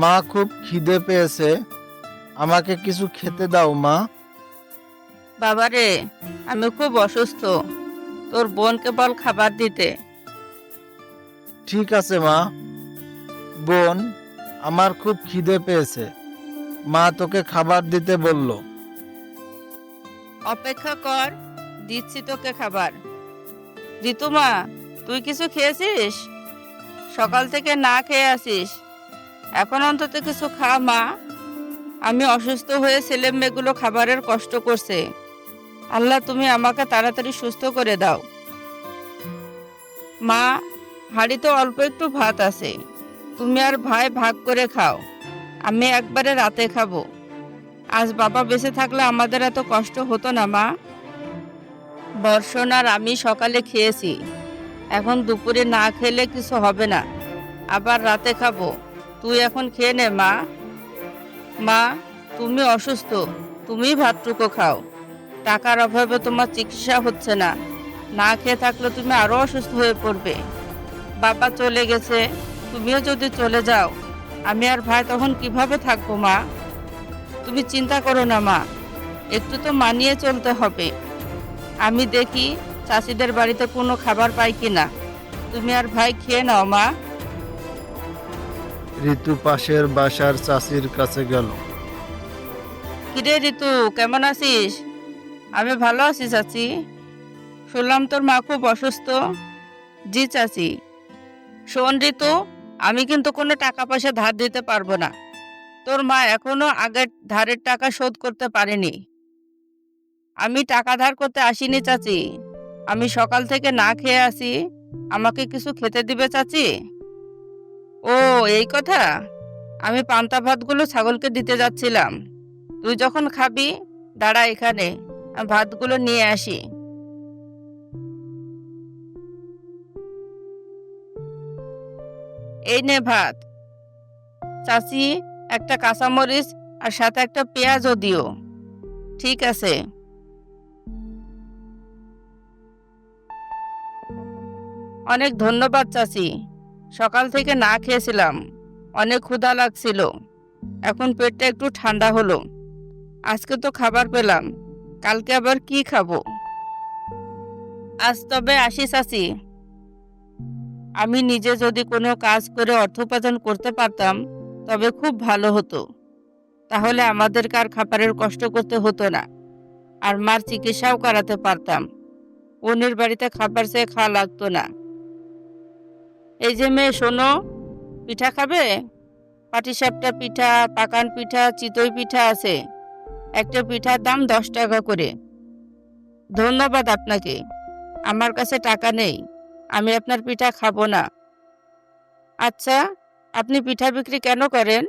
মা, খুব খিদে পেয়েছে, আমাকে কিছু খেতে দাও মা। বাবারে, আমি খুব অসুস্থ, তোর বোনকে বল খাবার দিতে। ঠিক আছে মা। বোন, আমার খুব খিদে পেয়েছে, মা তোকে খাবার দিতে বলল। অপেক্ষা কর, দিচ্ছি তোকে খাবার। ঋতুমা, তুই কিছু খেয়েছিস? সকাল থেকে না খেয়ে আসিস, এখন অন্তত কিছু খা মা। আমি অসুস্থ হয়ে ছেলে মেয়েগুলো খাবারের কষ্ট করছে। আল্লাহ, তুমি আমাকে তাড়াতাড়ি সুস্থ করে দাও। মা, হাঁড়িতে অল্প একটু ভাত আছে, তুমি আর ভাই ভাগ করে খাও, আমি একবারে রাতে খাবো। আজ বাবা বেঁচে থাকলে আমাদের এত কষ্ট হতো না মা। বর্ষণ আর আমি সকালে খেয়েছি, এখন দুপুরে না খেলে কিছু হবে না, আবার রাতে খাবো। তুই এখন খেয়ে নে মা। মা, তুমি অসুস্থ, তুমি ভাতটুকু খাও। টাকার অভাবে তোমার চিকিৎসা হচ্ছে না, না খেয়ে থাকলে তুমি আরো অসুস্থ হয়ে পড়বে। বাবা চলে গেছে, তুমিও যদি চলে যাও, আমি আর ভাই তখন কিভাবে থাকবো মা? তুমি চিন্তা করো না মা, একটু তো মানিয়ে চলতে হবে। আমি দেখি চাষিদের বাড়িতে কোনো খাবার পাই কিনা, তুমি আর ভাই খেয়ে নাও মা। ঋতু পাশের বাসার চাচির কাছে গেল। কিরে ঋতু, কেমন আছিস? আমি ভালো আছি চাচি। শুনলাম তোর মা খুব অসুস্থ। জি চাচি। শোন ঋতু, আমি কিন্তু কোনো টাকা পয়সা ধার দিতে পারবো না। তোর মা এখনো আগের ধারের টাকা শোধ করতে পারেনি। আমি টাকা ধার করতে আসিনি চাচি, আমি সকাল থেকে না খেয়ে আসি। আমাকে কিছু খেতে দিবে চাচি? ও, এই কথা। আমি পান্তা ভাতগুলো ছাগলকে দিতে যাচ্ছিলাম। তুই যখন খাবি, দাঁড়া এখানে, আমি ভাতগুলো নিয়ে আসি। এই নে ভাত। চাচি, একটা কাঁচামরিচ আর সাথে একটা পেঁয়াজও দিও। ঠিক আছে। অনেক ধন্যবাদ চাচি। সকাল থেকে না খেয়েছিলাম, অনেক ক্ষুধা লাগছিল, এখন পেটটা একটু ঠান্ডা হলো। আজকে তো খাবার পেলাম, কালকে আবার কি খাবো? আজ তবে আসি চাচি। আমি নিজে যদি কোনো কাজ করে অর্থ উপার্জন করতে পারতাম, তবে খুব ভালো হতো। তাহলে আমাদেরকে আর খাবারের কষ্ট করতে হতো না, আর মার চিকিৎসাও করাতে পারতাম। অন্যের বাড়িতে খাবার চেয়ে খাওয়া লাগতো না। এই যে মেয়ে, শোনো, পিঠা খাবে? পাটিসাপটা পিঠা, পাকান পিঠা, চিতই পিঠা আছে। একটা পিঠার দাম 10 টাকা করে। ধন্যবাদ আপনাকে, আমার কাছে টাকা নেই, আমি আপনার পিঠা খাবো না। আচ্ছা, আপনি পিঠা বিক্রি কেন করেন?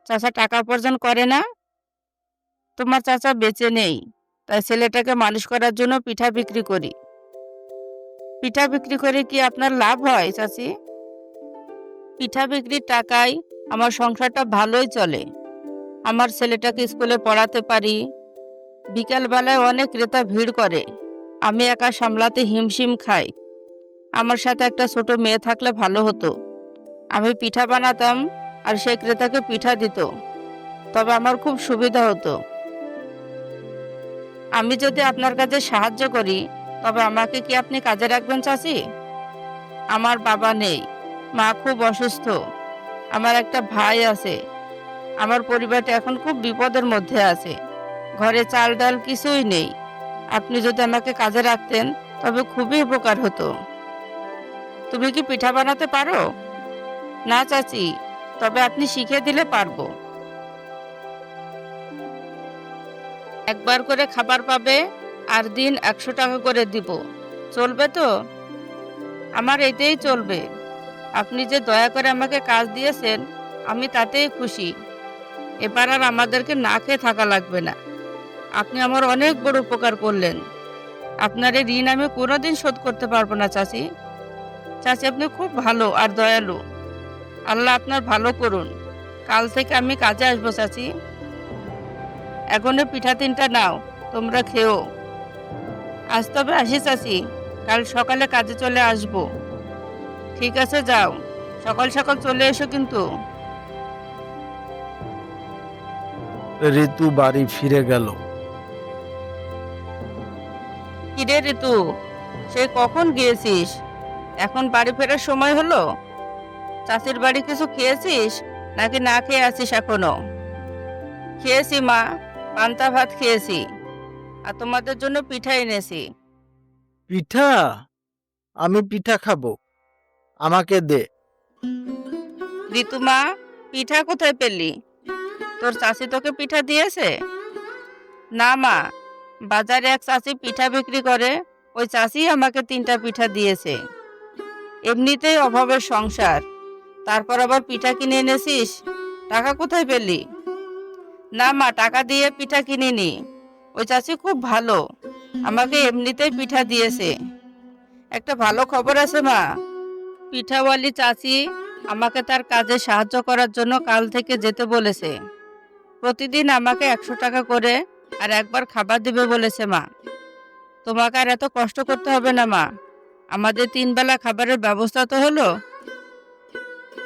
চাচা টাকা উপার্জন করে না? তোমার চাচা বেঁচে নেই, তাই ছেলেটাকে মানুষ করার জন্য পিঠা বিক্রি করি। পিঠা বিক্রি করে কি আপনার লাভ হয় চাচি? পিঠা বিক্রির টাকায় আমার সংসারটা ভালোই চলে। আমার ছেলেটাকে স্কুলে পড়াতে পারি। বিকালবেলায় অনেক ক্রেতা ভিড় করে, আমি একা সামলাতে হিমশিম খাই। আমার সাথে একটা ছোট মেয়ে থাকলে ভালো হতো। আমি পিঠা বানাতাম আর সে ক্রেতাকে পিঠা দিত, তবে আমার খুব সুবিধা হতো। আমি যদি আপনার কাজে সাহায্য করি, তবে আমাকে কি আপনি কাজে রাখবেন চাচি? আমার বাবা নেই, মা খুব অসুস্থ, আমার একটা ভাই আছে। আমার পরিবারটা এখন খুব বিপদের মধ্যে আছে, ঘরে চাল ডাল কিছুই নেই। আপনি যদি আমাকে কাজে রাখতেন, তবে খুবই উপকার হতো। তুমি কি পিঠা বানাতে পারো? না চাচি, তবে আপনি শিখিয়ে দিলে পারবো। একবার করে খাবার পাবে, আর দিন 100 টাকা করে দিব। চলবে তো? আমার এতেই চলবে। আপনি যে দয়া করে আমাকে কাজ দিয়েছেন, আমি তাতেই খুশি। এবার আর আমাদেরকে না খেয়ে থাকা লাগবে না। আপনি আমার অনেক বড় উপকার করলেন। আপনার এই ঋণ আমি কোনোদিন শোধ করতে পারবো না চাচি। চাচি, আপনি খুব ভালো আর দয়ালু। আল্লাহ আপনার ভালো করুন। কাল থেকে আমি কাজে আসবো চাচি। এখনো পিঠা 3টা নাও, তোমরা খেও। আজ তবে আসি চাচি। কাল সকালে কাজে চলে আসব। ঠিক আছে, যাও, সকাল সকাল চলে এসো কিন্তু। ঋতু বাড়ি ফিরে গেল। কিরে ঋতু, সে কখন গিয়েছিস? এখন বাড়ি ফেরার সময় হলো? চাচির বাড়ি কিছু খেয়েছিস নাকি না খেয়ে আছিস এখনো? খেয়েছি মা, পান্তা ভাত খেয়েছি, আর তোমাদের জন্য পিঠা এনেছি। পিঠা? আমি পিঠা খাবো, আমাকে দে। ঋতু মা, পিঠা কোথায় পেলি? তোর চাচি তোকে পিঠা দিয়েছে? না মা, বাজারে এক চাচি পিঠা বিক্রি করে, ওই চাচি আমাকে 3টা পিঠা দিয়েছে। এমনিতেই অভাবের সংসার, তারপর আবার পিঠা কিনে এনেছিস? টাকা কোথায় পেলি? না মা, টাকা দিয়ে পিঠা কিনিনি, ওই চাচি খুব ভালো, আমাকে এমনিতেই পিঠা দিয়েছে। একটা ভালো খবর আছে মা, পিঠাওয়ালি চাচি আমাকে তার কাজে সাহায্য করার জন্য কাল থেকে যেতে বলেছে। প্রতিদিন আমাকে 100 টাকা করে আর একবার খাবার দেবে বলেছে মা। তোমাকে আর এত কষ্ট করতে হবে না মা, আমাদের 3 বেলা খাবারের ব্যবস্থা তো হলো।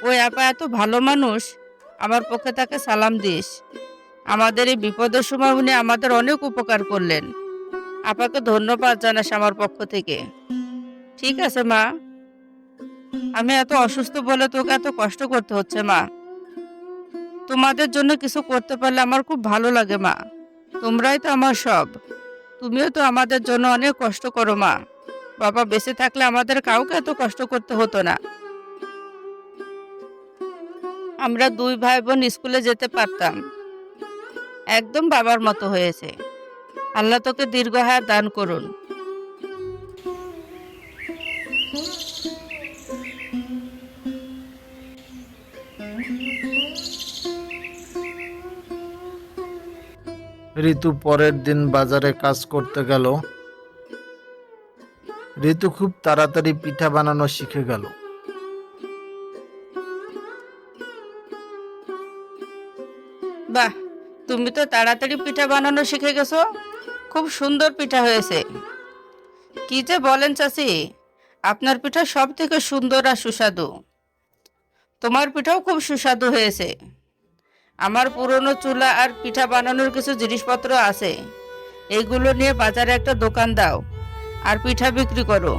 ওই আপা এত ভালো মানুষ, আমার পক্ষে তাকে সালাম দিস। আমাদের এই বিপদের সময় উনি আমাদের অনেক উপকার করলেন। আপাকে ধন্যবাদ জানাস আমার পক্ষ থেকে। ঠিক আছে মা, আমি এত অসুস্থ বলে তোকে এত কষ্ট করতে হচ্ছে মা। তোমাদের জন্য কিছু করতে পারলে আমার খুব ভালো লাগে মা। তোমরাই তো আমার সব। তুমিও তো আমাদের জন্য অনেক কষ্ট করো মা। বাবা বেঁচে থাকলে আমাদের কাউকে এত কষ্ট করতে হতো না। আমরা 2 ভাই বোন স্কুলে যেতে পারতাম। একদম বাবার মতো হয়েছে। আল্লাহ তোকে দীর্ঘায়ু দান করুন। ঋতু পরের দিন বাজারে কাজ করতে গেল। ঋতু খুব তাড়াতাড়ি পিঠা বানানো শিখে গেল। বাহ, তুমি তো তাড়াতাড়ি পিঠা বানানো শিখে গেছো। খুব সুন্দর পিঠা হয়েছে। কি যে বলেন চাচি, আপনার পিঠা সব থেকে সুন্দর আর সুস্বাদু। তোমার পিঠাও খুব সুস্বাদু হয়েছে। আমার পুরনো চুলা আর পিঠা বানানোর কিছু জিনিসপত্র আছে, এইগুলো নিয়ে বাজারে একটা দোকান দাও আর পিঠা বিক্রি করো।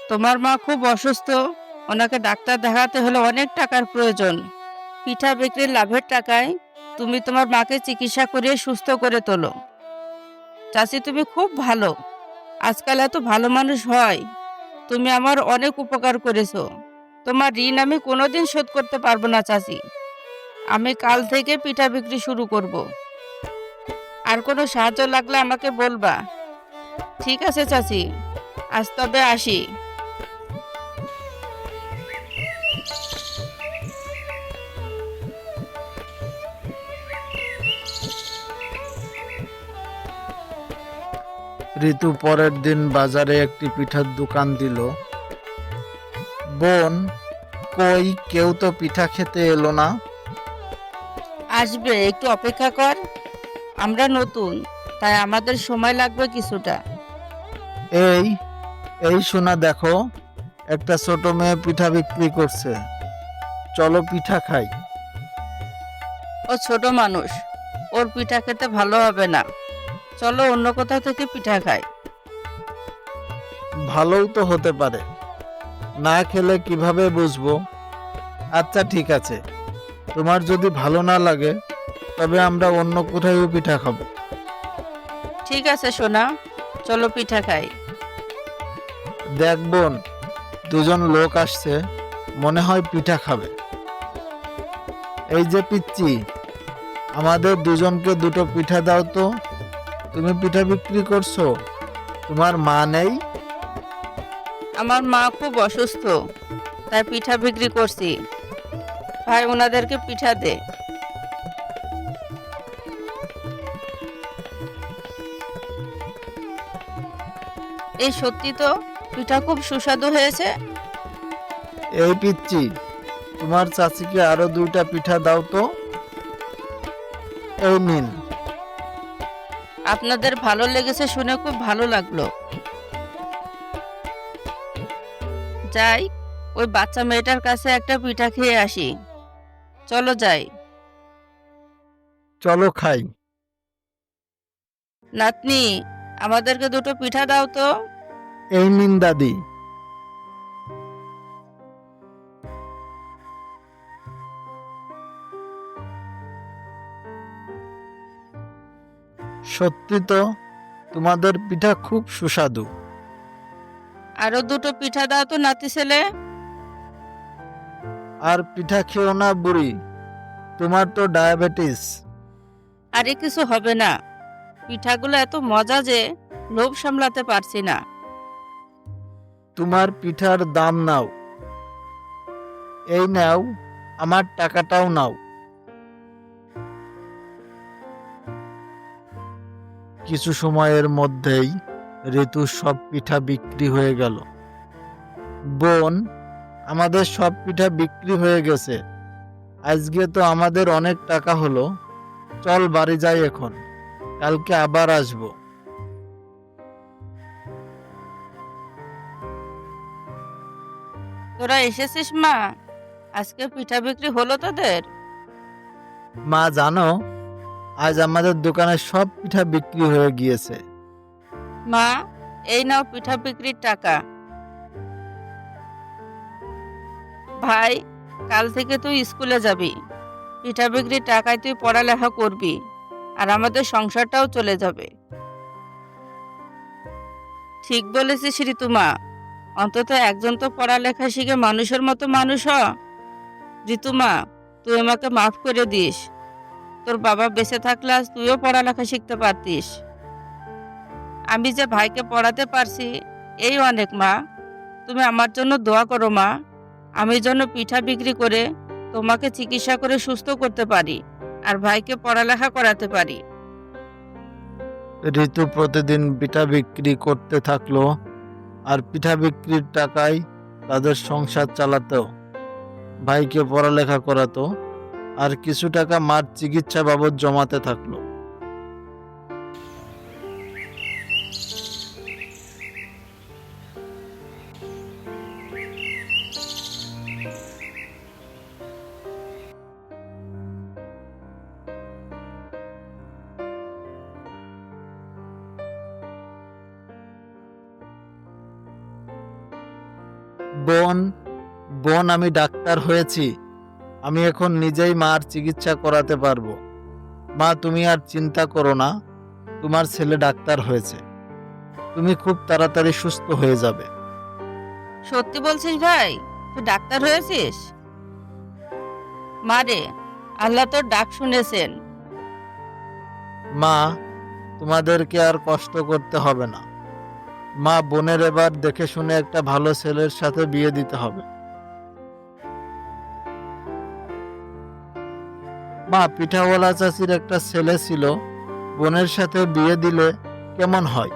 তোমার মা খুব অসুস্থ, ওনাকে ডাক্তার দেখাতে হলে অনেক টাকার প্রয়োজন। পিঠা বিক্রির লাভের টাকায় তুমি তোমার মাকে চিকিৎসা করিয়ে সুস্থ করে তোলো। চাচি, তুমি খুব ভালো। আজকাল এত ভালো মানুষ হয়। তুমি আমার অনেক উপকার করেছো। তোমার ঋণ আমি কোনোদিন শোধ করতে পারবো না চাচি। আমি কাল থেকে পিঠা বিক্রি শুরু করব। আর কোনো সাহায্য লাগলে আমাকে বলবা। ঠিক আছে চাচি, আজ তবে আসি। ঋতু পরের দিন বাজারে একটি পিঠার দোকান দিল। বোন, কই কেউ তো পিঠা খেতে এলো না? আসবে, একটু অপেক্ষা কর। আমরা নতুন, তাই আমাদের সময় লাগবে কিছুটা। এই এই শোনা, দেখো, একটা ছোট মেয়ে পিঠা বিক্রি করছে, চলো পিঠা খাই। ও ছোট মানুষ, ওর পিঠা খেতে ভালো হবে না। চলো অন্য কোথাও থেকে পিঠা খাই। ভালোও তো হতে পারে, না খেলে কিভাবে বুঝবো? আচ্ছা ঠিক আছে, তোমার যদি ভালো না লাগে তবে আমরা অন্য কোথাও পিঠা খাবো। ঠিক আছে সোনা, চলো পিঠা খাই। দেখ বোন, দুজন লোক আসছে, মনে হয় পিঠা খাবে। এই যে পিচ্চি, আমাদের দুজনকে 2টো পিঠা দাও তো। তুমি পিঠা বিক্রি করছো, তোমার মা নেই? আমার মা খুব অসুস্থ, তাই পিঠা বিক্রি করছি। ভাই, ওনাদেরকে পিঠা দে। এই সত্যি তো, পিঠা খুব সুস্বাদু হয়েছে। এই পিচ্চি, তোমার চাচিকে আরো 2টা পিঠা দাও তো। এই নিন। আপনাদের ভালো লেগেছে শুনে খুব ভালো লাগলো। যাই, ওই বাচ্চা মেয়েটার কাছে একটা পিঠা খেয়ে আসি। চলো যাই। চলো খাই। নাতনি, আমাদেরকে দুটো পিঠা দাও তো। এই নিন দাদি। সত্যি তো, তোমাদের পিঠা খুব সুস্বাদু। আরো দুটো পিঠা দাও তো নাতি ছেলে। আর পিঠা খেও না বুড়ি, তোমার তো ডায়াবেটিস। আরে কিছু হবে না, পিঠাগুলো এত মজা যে লোভ সামলাতে পারছি না। তোমার পিঠার দাম নাও। এই নাও, আমার টাকাটাও নাও। কিছু সময়ের মধ্যেই ঋতুর সব পিঠা বিক্রি হয়ে গেল। বোন, আমাদের সব পিঠা বিক্রি হয়ে গেছে। আজকে তো আমাদের অনেক টাকা হলো। চল বাড়ি যাই এখন, কালকে আবার আসবো। তোরা এসেছিস মা? আজকে পিঠা বিক্রি হলো তোদের? মা জানো, আজ আমাদের দোকানে সব পিঠা বিক্রি হয়ে গিয়েছে। মা, এই নাও পিঠা বিক্রির টাকা। ভাই, কাল থেকে তুই স্কুলে যাবি। পিঠা বিক্রির টাকায় তুই পড়ালেখা করবি, আর আমাদের সংসারটাও চলে যাবে। ঠিক বলেছিস ঋতুমা, অন্তত একজন তো পড়ালেখা শিখে মানুষের মতো মানুষ হ। ঋতুমা, তুই আমাকে মাফ করে দিস। তোর বাবা বেঁচে থাকলে আজ তুইও পড়ালেখা শিখতে পারতিস। আমি যে ভাইকে পড়াতে পারছি, এই অনেক মা। তুমি আমার জন্য দোয়া করো মা, আমি যেন পিঠা বিক্রি করে তোমাকে চিকিৎসা করে সুস্থ করতে পারি, আর ভাইকে পড়ালেখা করাতে পারি। ঋতু প্রতিদিন পিঠা বিক্রি করতে থাকলো, আর পিঠা বিক্রির টাকায় তাদের সংসার চালাতো, ভাইকে পড়ালেখা করাতো, আর কিছু টাকা মার চিকিৎসা বাবদ জমাতে থাকলো। বোন, বোন, আমি ডাক্তার হয়েছি। আমি এখন নিজেই মার চিকিৎসা করাতে পারবো। মা, তুমি আর চিন্তা করো না, তোমার ছেলে ডাক্তার হয়েছে, তুমি খুব তাড়াতাড়ি সুস্থ হয়ে যাবে। সত্যি বলছিস ভাই? তুই ডাক্তার হয়েছিস? মারে, আল্লাহ তোর ডাক শুনেছেন। মা, তোমাদেরকে আর কষ্ট করতে হবে না। মা, বোনের এবার দেখে শুনে একটা ভালো ছেলের সাথে বিয়ে দিতে হবে। মা, পিঠাওয়ালা চাচির একটা ছেলে ছিল, বোনের সাথে বিয়ে দিলে কেমন হয়?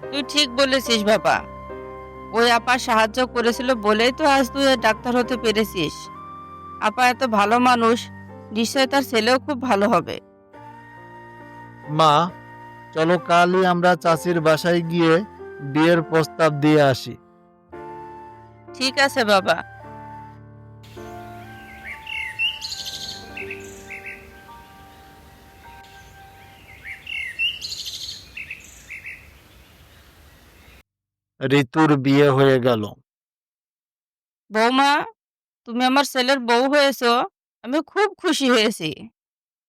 তুই ঠিক বলেছিস বাবা। ওই আপা সাহায্য করেছিল বলেই তো আজ তুই ডাক্তার হতে পেরেছিস। আপা এত ভালো মানুষ, নিশ্চয় তার ছেলেও খুব ভালো হবে। মা, চলো কালই আমরা চাচির বাসায় গিয়ে বিয়ের প্রস্তাব দিয়ে আসি। ঠিক আছে বাবা। ঋতুর বিয়ে হয়ে গেল। বৌমা, তুমি আমার ছেলের বউ হয়েছো, আমি খুব খুশি হয়েছি।